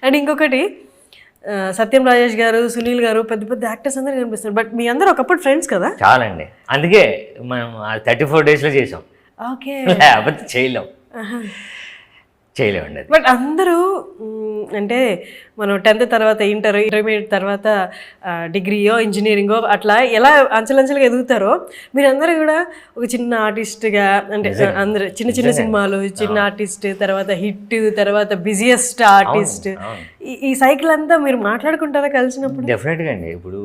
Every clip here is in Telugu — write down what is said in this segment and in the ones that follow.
అండ్ ఇంకొకటి సత్యం రాజేష్ గారు, సునీల్ గారు పెద్ద పెద్ద యాక్టర్స్ అందరూ కనిపిస్తారు. బట్ మీ అందరూ ఒకప్పుడు ఫ్రెండ్స్ కదా? చాలండి, అందుకే మనం 34 daysలో చేసాం. ఓకే. లేకపోతే చేయలేమండి అది. బట్ అందరూ అంటే మనం 10th తర్వాత ఇంటర్మీడియట్ తర్వాత డిగ్రీయో ఇంజనీరింగో అట్లా ఎలా అంచెలంచెలుగా ఎదుగుతారో మీరందరూ కూడా ఒక చిన్న ఆర్టిస్ట్గా అంటే అందరూ చిన్న చిన్న సినిమాలు, చిన్న ఆర్టిస్ట్, తర్వాత హిట్, తర్వాత బిజియెస్ట్ ఆర్టిస్ట్, ఈ సైకిల్ అంతా మీరు మాట్లాడుకుంటారా కలిసినప్పుడు? డెఫినెట్గా అండి. ఇప్పుడు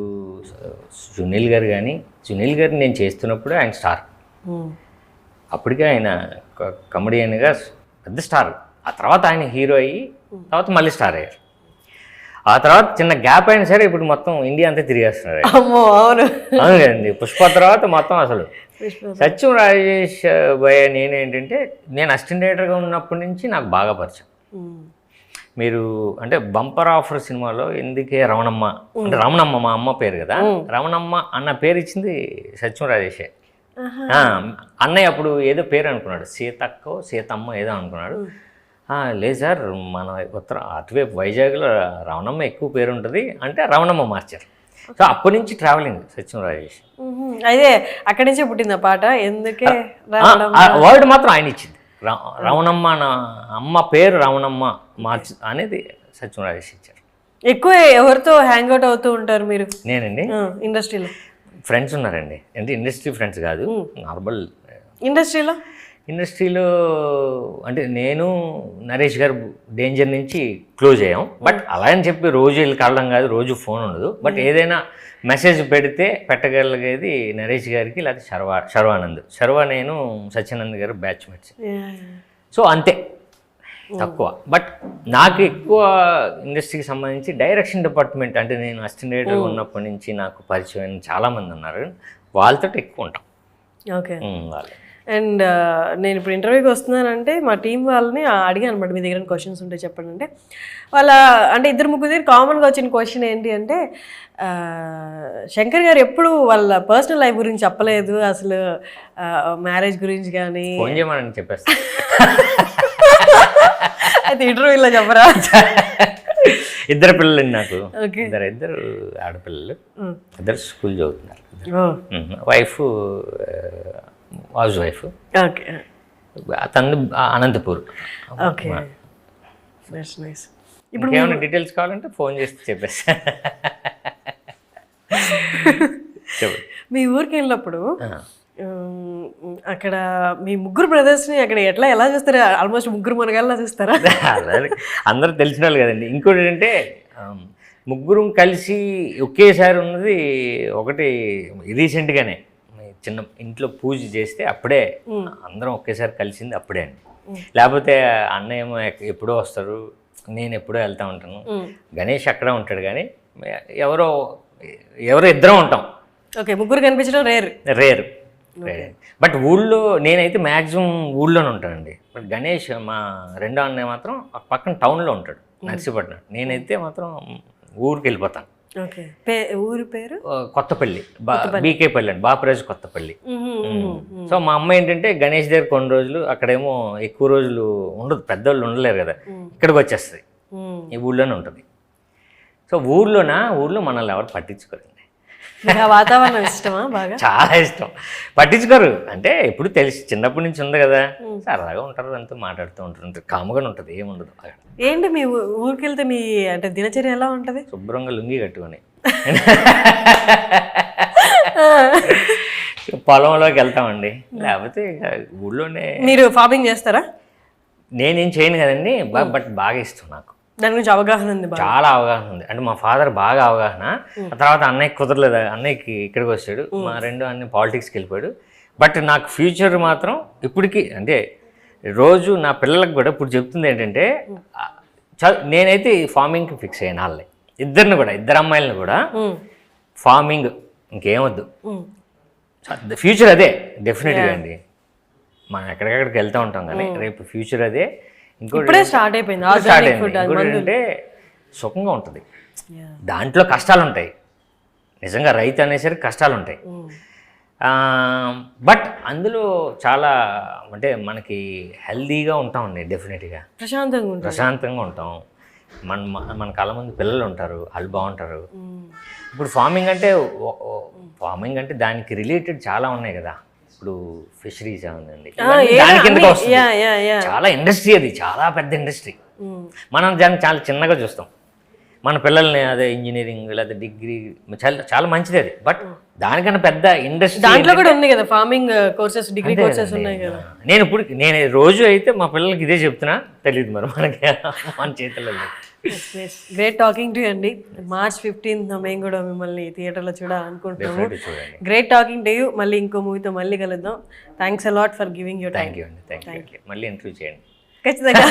సునీల్ గారు నేను చేస్తున్నప్పుడు ఆయన స్టార్. అప్పటికే ఆయన కమెడియన్గా పెద్ద స్టార్. ఆ తర్వాత ఆయన హీరో అయ్యి తర్వాత మళ్ళీ స్టార్ అయ్యారు. ఆ తర్వాత చిన్న గ్యాప్ అయినా సరే ఇప్పుడు మొత్తం ఇండియా అంతా తిరిగేస్తున్నారు. అవును కదండి. పుష్ప తర్వాత మొత్తం అసలు సత్యం రాజేష్ భయ్య నేనేంటంటే నేను అసిస్టెంట్ డైరెక్టర్గా ఉన్నప్పటి నుంచి నాకు బాగా పరిచయం. మీరు అంటే బంపర్ ఆఫర్ సినిమాలో ఎందుకే రమణమ్మ అంటే రమణమ్మ మా అమ్మ పేరు కదా, రమణమ్మ అన్న పేరు ఇచ్చింది సత్యం రాజేషే. అన్నయ్య అప్పుడు ఏదో పేరు అనుకున్నాడు, సీతమ్మ ఏదో అనుకున్నాడు. లేదు సార్, మన ఉత్తర అటువైపు వైజాగ్లో రమణమ్మ ఎక్కువ పేరు ఉంటుంది అంటే రమణమ్మ మార్చారు. సో అప్పటి నుంచి ట్రావెలింగ్ సత్యం రాజేష్. అదే అక్కడి నుంచే పుట్టింది ఆ పాట. ఎందుకే వర్డ్ మాత్రం ఆయన ఇచ్చింది. రమణమ్మ నా అమ్మ పేరు రమణమ్మ మార్చి అనేది సత్యం రాజేష్ ఇచ్చారు. ఎక్కువ ఎవరితో హ్యాంగ్ అవుట్ అవుతూ ఉంటారు మీరు? నేనండి ఇండస్ట్రీలో ఫ్రెండ్స్ ఉన్నారండి. అంటే ఇండస్ట్రీ ఫ్రెండ్స్ కాదు, నార్మల్. ఇండస్ట్రీలో అంటే నేను నరేష్ గారు డేంజర్ నుంచి క్లోజ్ అయ్యాం. బట్ అలా అని చెప్పి రోజు వెళ్ళి కలడం కాదు, రోజు ఫోన్ ఉండదు. బట్ ఏదైనా మెసేజ్ పెడితే పెట్టగలిగేది నరేష్ గారికి, లేకపోతే శర్వానంద్ నేను సత్యానంద్ గారు బ్యాచ్మేట్స్. సో అంతే, తక్కువ. బట్ నాకు ఎక్కువ ఇండస్ట్రీకి సంబంధించి డైరెక్షన్ డిపార్ట్మెంట్ అంటే నేను అసిస్టెంట్ డైరెక్టర్గా ఉన్నప్పటి నుంచి నాకు పరిచయం చాలామంది ఉన్నారు, వాళ్ళతో ఎక్కువ ఉంటాం. ఓకే. అండ్ నేను ఇప్పుడు ఇంటర్వ్యూకి వస్తున్నానంటే మా టీం వాళ్ళని అడిగాను అనమాట, మీ దగ్గర క్వశ్చన్స్ ఉంటే చెప్పండి అంటే. వాళ్ళ అంటే 2-3 దగ్గర కామన్గా వచ్చిన క్వశ్చన్ ఏంటి అంటే, శంకర్ గారు ఎప్పుడు వాళ్ళ పర్సనల్ లైఫ్ గురించి చెప్పలేదు, అసలు మ్యారేజ్ గురించి కానీ. ఫోన్ చేయమని చెప్పేస్తా. అయితే ఇంటర్వ్యూలో చెప్పరా? 2 పిల్లలు నాకు, ఇద్దరు ఆడపిల్లలు, 2 స్కూల్ చదువుతున్నారు. Wife house wife. ఓకే. తను అనంతపూర్. Okay, nice. ఇప్పుడు ఏమైనా డీటెయిల్స్ కావాలంటే ఫోన్ చేసి చెప్పేస్తా. మీ ఊరికి వెళ్ళినప్పుడు అక్కడ మీ 3 బ్రదర్స్ని అక్కడ ఎలా చూస్తారు? ఆల్మోస్ట్ 3 మనగాళ్ళ చూస్తారా? అందరూ తెలిసిన వాళ్ళు కదండి. ఇంకోటి ఏంటంటే 3 కలిసి ఒకేసారి ఉన్నది ఒకటి రీసెంట్గానే చిన్న ఇంట్లో పూజ చేస్తే అప్పుడే అందరం ఒకేసారి కలిసింది అప్పుడే అండి. లేకపోతే అన్నయ్య ఏమో ఎప్పుడో వస్తారు, నేను ఎప్పుడో వెళ్తూ ఉంటాను, గణేష్ అక్కడే ఉంటాడు. కానీ ఎవరో ఇద్దరం ఉంటాం. ఓకే, 3 కనిపించడం రేర్. బట్ ఊళ్ళో నేనైతే మ్యాక్సిమం ఊళ్ళోనే ఉంటానండి. బట్ గణేష్ మా రెండో అన్నయ్య మాత్రం పక్కన టౌన్లో ఉంటాడు, నర్సీపట్నం. నేనైతే మాత్రం ఊరికి వెళ్ళిపోతాను. ఊరి పేరు కొత్తపల్లి, బీకేపల్లి అండి, బాపరాజు కొత్తపల్లి. సో మా అమ్మ ఏంటంటే గణేష్ దగ్గర కొన్ని రోజులు, అక్కడేమో ఎక్కువ రోజులు ఉండదు, పెద్దవాళ్ళు ఉండలేరు కదా, ఇక్కడికి వచ్చేస్తుంది, ఈ ఊళ్ళోనే ఉంటుంది. సో ఊళ్ళో మనల్ని ఎవరు పట్టించుకోరండి. వాతావరణం ఇష్టమా? బాగా, చాలా ఇష్టం. పట్టించుకోరు అంటే ఎప్పుడు తెలిసి చిన్నప్పటి నుంచి ఉంది కదా, సరదాగా ఉంటారు, అంతా మాట్లాడుతూ ఉంటారు, కాముగా ఉంటుంది, ఏముండదు. ఏంటి మీ ఊరికి వెళ్తే మీ అంటే దినచర్య ఎలా ఉంటుంది? శుభ్రంగా లుంగి కట్టుకొని పొలంలోకి వెళ్తామండి, లేకపోతే ఊళ్ళోనే. మీరు ఫార్మింగ్ చేస్తారా? నేనేం చేయను కదండి, బట్ బాగా ఇష్టం నాకు. దాని గురించి అవగాహన ఉంది, చాలా అవగాహన ఉంది. అంటే మా ఫాదర్ బాగా అవగాహన. ఆ తర్వాత అన్నయ్యకి కుదరలేదు, అన్నయ్యకి ఇక్కడికి వచ్చాడు, మా రెండో అన్నయ్య పాలిటిక్స్కి వెళ్ళిపోయాడు. బట్ నాకు ఫ్యూచర్ మాత్రం ఇప్పటికీ అంటే రోజు నా పిల్లలకు కూడా ఇప్పుడు చెప్తుంది ఏంటంటే, నేనైతే ఫార్మింగ్కి ఫిక్స్ అయ్యాను. వాళ్ళని ఇద్దరు అమ్మాయిలను కూడా ఫార్మింగ్, ఇంకేమొద్దు, ఫ్యూచర్ అదే డెఫినెట్గా అండి. మనం ఎక్కడికెక్కడికి వెళ్తూ ఉంటాం కానీ రేపు ఫ్యూచర్ అదే. ఇంకోటి స్టార్ట్ అయిపోయింది అంటే సుఖంగా ఉంటుంది, దాంట్లో కష్టాలు ఉంటాయి. నిజంగా రైతు అనేసరికి కష్టాలు ఉంటాయి, బట్ అందులో చాలా అంటే మనకి హెల్దీగా ఉంటామండి, డెఫినెట్గా ప్రశాంతంగా ఉంటాం. మన కళ్ళ ముందు పిల్లలు ఉంటారు, వాళ్ళు బాగుంటారు. ఇప్పుడు ఫార్మింగ్ అంటే దానికి రిలేటెడ్ చాలా ఉన్నాయి కదా. ఇప్పుడు ఫిషరీస్ ఉందండి, దాని కిందకి వస్తుంది. చాలా ఇండస్ట్రీ, అది చాలా పెద్ద ఇండస్ట్రీ. మనం దాన్ని చాలా చిన్నగా చూస్తాం. మన పిల్లల్ని అదే ఇంజనీరింగ్ లేదా డిగ్రీ చాలా మంచిది అది, బట్ దానికన్నా పెద్ద ఇండస్ట్రీ దాంట్లో కూడా ఉంది కదా ఫార్మింగ్ కోర్సెస్, డిగ్రీ కోర్సెస్ ఉన్నాయి కదా. నేను రోజు అయితే మా పిల్లలకి ఇదే చెప్తున్నా, తెలియదు మరి మనకి మన చేతుల్లో లేదు. గ్రేట్ టాకింగ్ టు అండి. March 15th మేము కూడా మిమ్మల్ని థియేటర్లో చూడాలనుకుంటున్నాము. Great talking to you. మళ్ళీ ఇంకో మూవీతో మళ్ళీ కలుద్దాం. Thanks a lot for giving your time. Thank you అండి, థ్యాంక్ యూ. మళ్ళీ ఇంటర్వ్యూ చేయండి ఖచ్చితంగా.